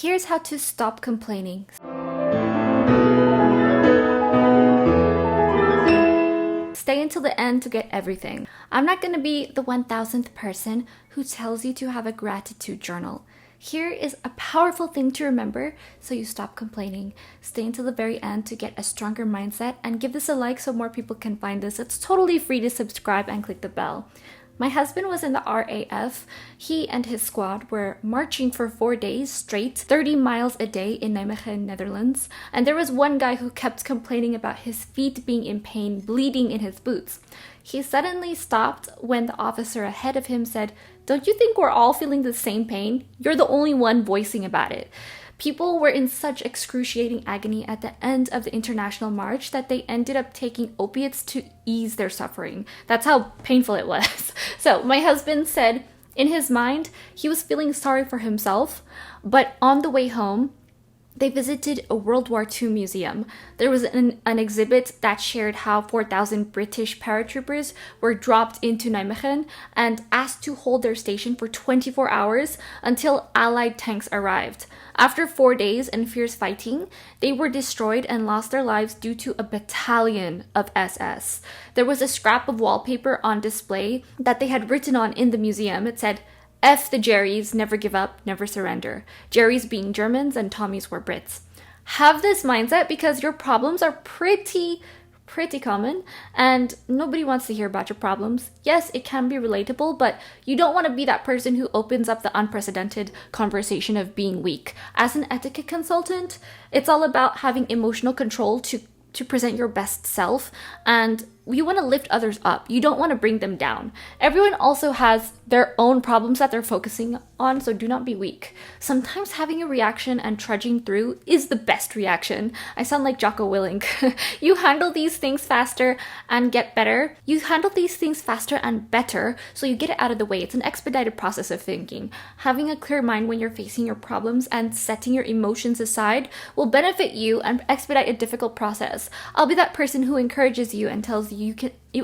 Here's how to stop complaining. Stay until the end to get everything. I'm not going to be the 1000th person who tells you to have a gratitude journal. Here is a powerful thing to remember so you stop complaining. Stay until the very end to get a stronger mindset, and give this a like so more people can find this. It's totally free to subscribe and click the bell. My husband was in the RAF. He and his squad were marching for 4 days straight, 30 miles a day in Nijmegen, Netherlands. And there was one guy who kept complaining about his feet being in pain, bleeding in his boots. He suddenly stopped when the officer ahead of him said, "Don't you think we're all feeling the same pain? You're the only one voicing about it." People were in such excruciating agony at the end of the international march that they ended up taking opiates to ease their suffering. That's how painful it was. So my husband said in his mind, he was feeling sorry for himself, but on the way home, they visited a World War II museum. There was an exhibit that shared how 4,000 British paratroopers were dropped into Nijmegen and asked to hold their station for 24 hours until Allied tanks arrived. After 4 days and fierce fighting, they were destroyed and lost their lives due to a battalion of SS. There was a scrap of wallpaper on display that they had written on in the museum. It said, "F the Jerrys, never give up, never surrender." Jerrys being Germans and Tommies were Brits. Have this mindset because your problems are pretty common and nobody wants to hear about your problems. Yes, it can be relatable, but you don't want to be that person who opens up the unprecedented conversation of being weak. As an etiquette consultant, it's all about having emotional control to present your best self, and you want to lift others up. You don't want to bring them down. Everyone also has their own problems that they're focusing on, so do not be weak. Sometimes having a reaction and trudging through is the best reaction. I sound like Jocko Willink. You handle these things faster and get better. You handle these things faster and better, so you get it out of the way. It's an expedited process of thinking. Having a clear mind when you're facing your problems and setting your emotions aside will benefit you and expedite a difficult process. I'll be that person who encourages you and tells you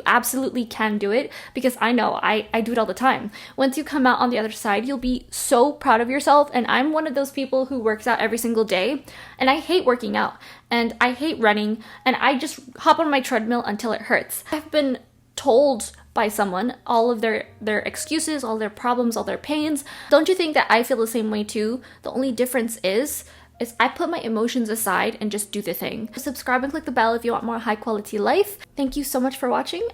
absolutely can do it, because I know I do it all the time. Once you come out on the other side, you'll be so proud of yourself. And I'm one of those people who works out every single day, and I hate working out and I hate running, and I just hop on my treadmill until it hurts. I've been told by someone all of their excuses, all their problems, all their pains. Don't you think that I feel the same way too? The only difference is I put my emotions aside and just do the thing. Subscribe and click the bell if you want more high quality life. Thank you so much for watching.